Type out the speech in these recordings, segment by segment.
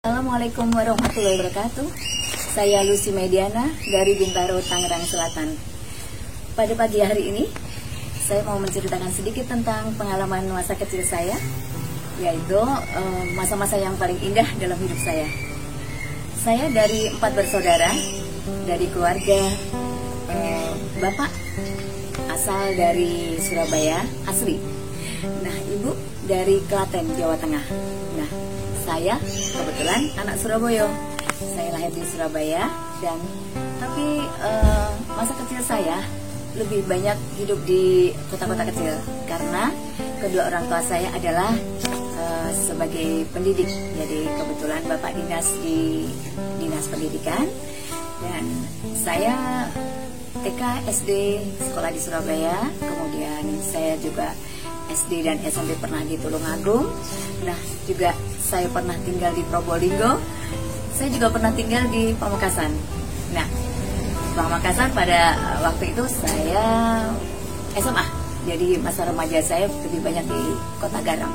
Assalamualaikum warahmatullahi wabarakatuh. Saya Lucy Mediana dari Bintaro, Tangerang Selatan. Pada pagi hari ini, saya mau menceritakan sedikit tentang pengalaman masa kecil saya, yaitu masa-masa yang paling indah dalam hidup saya. Saya dari 4 bersaudara, dari keluarga bapak asal dari Surabaya asli. Nah, ibu dari Klaten, Jawa Tengah. Nah, saya kebetulan anak Surabaya. Saya lahir di Surabaya tapi masa kecil saya lebih banyak hidup di kota-kota kecil karena kedua orang tua saya adalah sebagai pendidik. Jadi kebetulan bapak dinas di dinas pendidikan dan saya TK, SD, sekolah di Surabaya. Kemudian saya juga SD dan SMP pernah di Tulungagung. Nah, juga saya pernah tinggal di Probolinggo. Saya juga pernah tinggal di Pamekasan. Nah, Pamekasan pada waktu itu saya SMA. Jadi masa remaja saya lebih banyak di Kota Garam.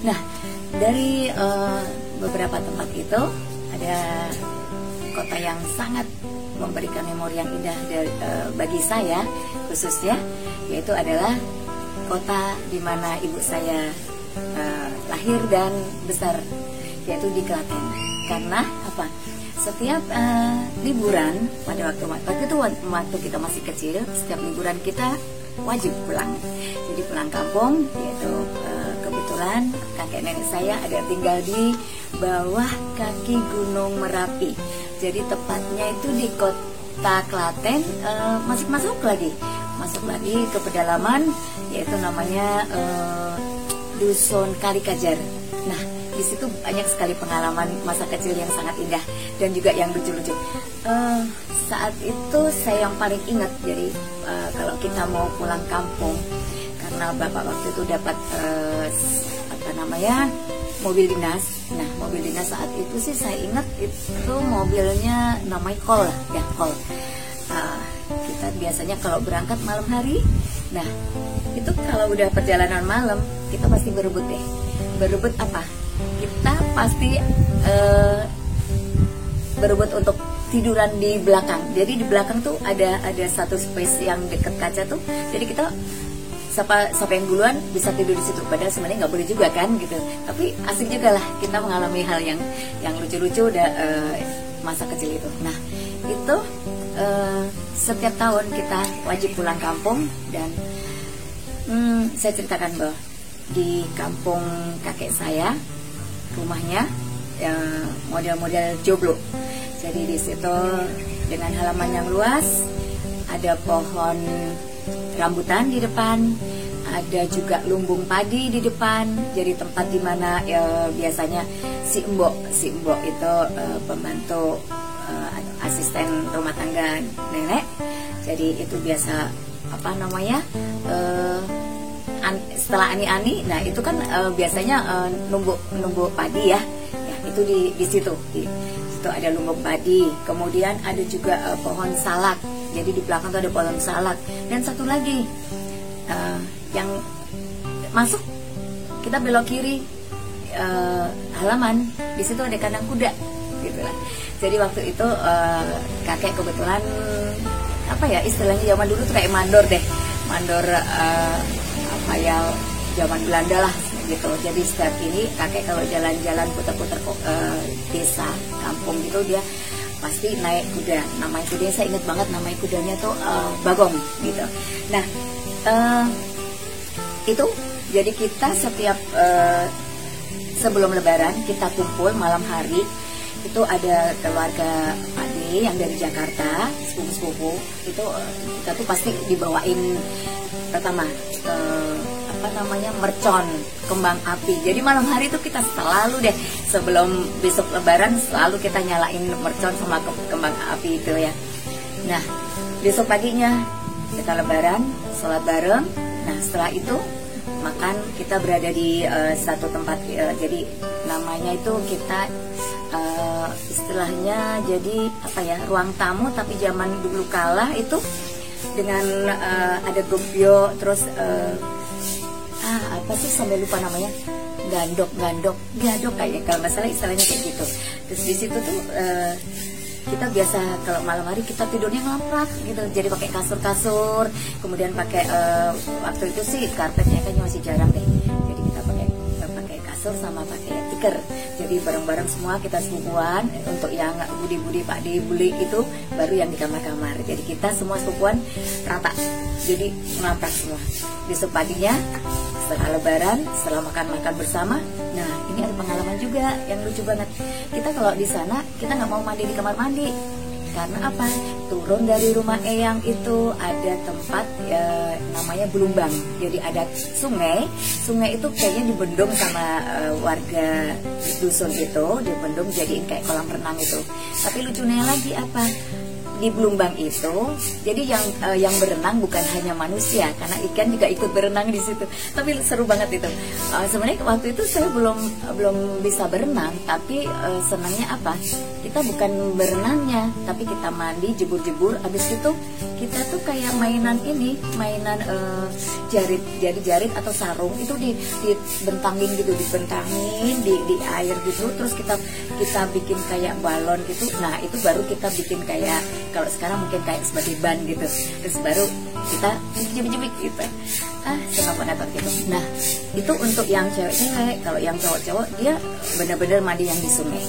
Nah, dari beberapa tempat itu ada kota yang sangat memberikan memori yang indah bagi saya khususnya, yaitu adalah kota di mana ibu saya lahir dan besar, yaitu di Klaten. Karena apa? Setiap liburan pada waktu itu waktu kita masih kecil, setiap liburan kita wajib pulang. Jadi pulang kampung, yaitu kebetulan kakek nenek saya ada tinggal di bawah kaki Gunung Merapi. Jadi tepatnya itu di kota Klaten, masuk lagi ke pedalaman, yaitu namanya Dusun Kalikajar. Nah, di situ banyak sekali pengalaman masa kecil yang sangat indah dan juga yang lucu-lucu. Saat itu saya yang paling ingat, jadi kalau kita mau pulang kampung, karena bapak waktu itu dapat mobil dinas. Nah, mobil dinas saat itu sih saya ingat itu mobilnya namanya Kol ya, Kol. Kita biasanya kalau berangkat malam hari, nah itu kalau udah perjalanan malam kita pasti berebut deh. Berebut apa? Kita pasti berebut untuk tiduran di belakang. Jadi di belakang tuh ada satu space yang deket kaca tuh. Jadi kita siapa yang duluan bisa tidur di situ. Padahal sebenarnya nggak boleh juga kan gitu. Tapi asik juga lah kita mengalami hal yang lucu-lucu masa kecil itu. Nah, itu setiap tahun kita wajib pulang kampung dan saya ceritakan bahwa di kampung kakek saya rumahnya model-model joglo. Jadi di situ dengan halaman yang luas, ada pohon rambutan di depan, ada juga lumbung padi di depan. Jadi tempat dimana biasanya si embok itu pembantu asisten rumah tangga nenek. Jadi itu biasa setelah ani-ani, nah itu kan biasanya numbuk padi ya. Itu di situ ada lumbung padi. Kemudian ada juga pohon salak. Jadi di belakang tuh ada pohon salak. Dan satu lagi yang masuk, kita belok kiri halaman, di situ ada kandang kuda gitu lah. Jadi waktu itu kakek kebetulan istilahnya zaman dulu tuh kayak mandor zaman Belanda lah gitu. Jadi setiap ini kakek kalau jalan-jalan putar-putar desa kampung gitu, dia pasti naik kuda. Namanya kudanya saya ingat banget, namanya kudanya tuh Bagong gitu. Nah, itu jadi kita setiap sebelum lebaran kita kumpul malam hari. Itu ada keluarga Ade yang dari Jakarta, sepupu-sepupu. Itu kita tuh pasti dibawain pertama mercon, kembang api. Jadi malam hari itu kita selalu deh sebelum besok lebaran selalu kita nyalain mercon sama kembang api itu ya. Nah, besok paginya kita lebaran, sholat bareng. Nah, setelah itu makan, kita berada di satu tempat, jadi namanya itu kita istilahnya jadi ruang tamu, tapi zaman dulu kala itu dengan ada gobyo, terus sampai lupa namanya. gadok kayak kalau nggak salah istilahnya kayak gitu. Terus di situ tuh kita biasa kalau malam hari kita tidurnya ngelamprak gitu, jadi pakai kasur, kemudian pakai waktu itu sih karpetnya kayaknya masih jarang deh, jadi kita pakai kasur sama pakai tikar. Jadi bareng-bareng semua kita sepupuan. Untuk yang budi-budi Pak De bule itu baru yang di kamar-kamar. Jadi kita semua sepupuan rata. Jadi ngelamprak semua. Besok paginya setelah lebaran, setelah makan-makan bersama. Nah, ini ada pengalaman juga yang lucu banget. Kita kalau di sana kita nggak mau mandi di kamar mandi. Karena apa? Turun dari rumah Eyang itu ada tempat namanya Belumbang. Jadi ada sungai itu kayaknya dibendung sama warga dusun itu, dibendung jadiin kayak kolam renang itu. Tapi lucunya lagi apa? Di Belumbang itu, jadi yang berenang bukan hanya manusia, karena ikan juga ikut berenang di situ. Tapi seru banget itu. Sebenarnya waktu itu saya belum bisa berenang, tapi senangnya apa? Kita bukan berenangnya, tapi kita mandi, jebur-jebur. Abis itu kita tuh kayak mainan jarit atau sarung itu dibentangin gitu, di air gitu. Terus kita bikin kayak balon gitu. Nah itu baru kita bikin kayak, kalau sekarang mungkin kayak sebagai ban gitu. Terus baru kita jepit-jepit gitu. Senang banget gitu. Nah itu untuk yang cewek-cewek. Kalau yang cowok-cowok dia benar-benar mandi yang di sungai.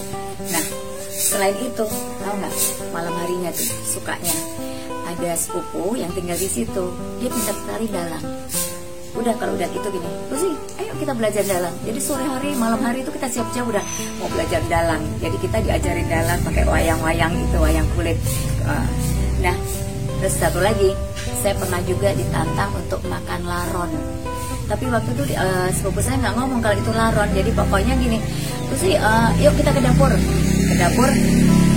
Nah selain itu, tahu nggak, malam harinya tuh sukanya ada sepupu yang tinggal di situ, dia pintar sekali dalang. Udah kalau udah gitu gini, terus sih, ayo kita belajar dalang. Jadi sore hari, malam hari itu kita siap-siap udah mau belajar dalang. Jadi kita diajarin dalang pakai wayang-wayang itu, wayang kulit. Nah, terus satu lagi, saya pernah juga ditantang untuk makan laron. Tapi waktu itu sepupu saya nggak ngomong kalau itu laron. Jadi pokoknya gini, terus sih, yuk kita ke dapur.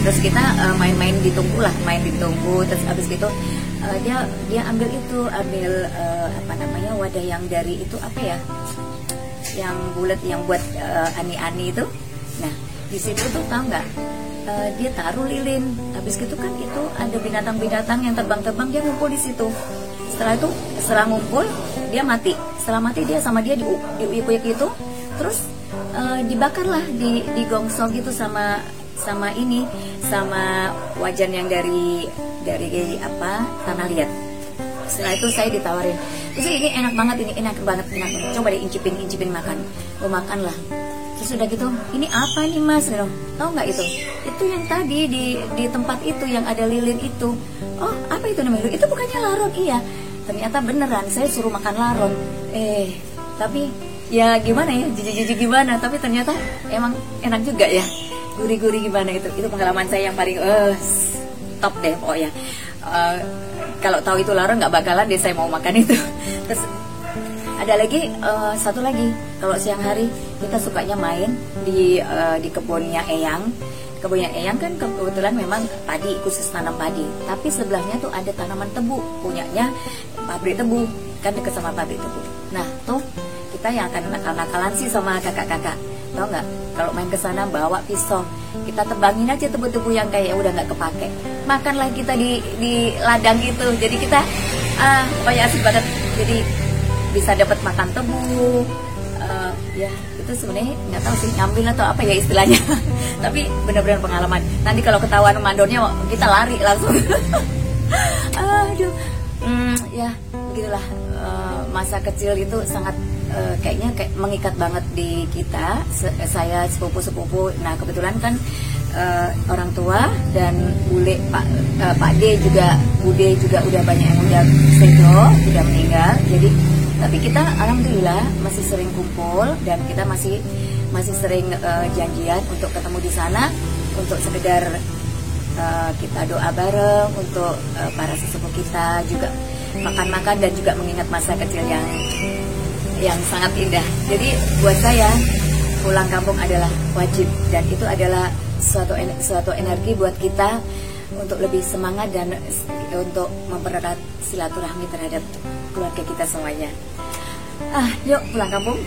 Terus kita main di tungku lah, terus abis gitu dia ambil apa namanya, wadah yang dari itu apa ya, yang bulat yang buat ani-ani itu. Nah di situ tuh tahu nggak, dia taruh lilin. Habis gitu kan itu ada binatang-binatang yang terbang-terbang, dia ngumpul di situ. Setelah ngumpul dia mati. Setelah mati dia sama dia diuyuk-uyuk itu, terus dibakarlah, digongsong gitu sama wajan yang dari apa, tanah liat. Setelah itu saya ditawarin, terus ini enak banget, coba deh incipin makan. Makan lah. Terus udah gitu, ini apa nih mas? Tahu nggak itu yang tadi di tempat itu yang ada lilin itu. Oh apa itu namanya? Itu bukannya laron? Iya, ternyata beneran saya suruh makan laron. Tapi ya gimana ya, jijik gimana, tapi ternyata emang enak juga ya, gurih-gurih gimana. Itu pengalaman saya yang paling top deh pokoknya. Kalau tahu itu laron nggak bakalan deh saya mau makan itu. Terus ada lagi satu lagi, kalau siang hari kita sukanya main di kebunnya Eyang. Kebunnya Eyang kan kebetulan memang padi, khusus tanam padi. Tapi sebelahnya tuh ada tanaman tebu, punyanya pabrik tebu, kan dekat sama pabrik tebu. Nah tuh kita yang akan nakal-nakalan sih sama kakak-kakak. Tahu nggak? Kalau main ke sana bawa pisau, kita tebangin aja tebu-tebu yang kayak udah nggak kepake. Makanlah kita di ladang itu. Jadi kita pokoknya asik banget. Jadi bisa dapat makan tebu. Ya itu sebenarnya nggak tahu sih ngambil atau apa ya istilahnya. Tapi benar-benar pengalaman. Nanti kalau ketahuan mandornya kita lari langsung. Aduh, ya begitulah. Masa kecil itu sangat kayaknya mengikat banget di kita. Saya sepupu. Nah kebetulan kan orang tua dan bule Pak D juga, Bude juga udah banyak yang udah sedo, udah meninggal. Jadi tapi kita alhamdulillah masih sering kumpul dan kita masih sering janjian untuk ketemu di sana untuk sekedar kita doa bareng untuk para sesepuh kita, juga makan-makan dan juga mengingat masa kecil yang sangat indah. Jadi buat saya pulang kampung adalah wajib, dan itu adalah suatu energi buat kita untuk lebih semangat dan untuk mempererat silaturahmi terhadap keluarga kita semuanya. Yuk pulang kampung.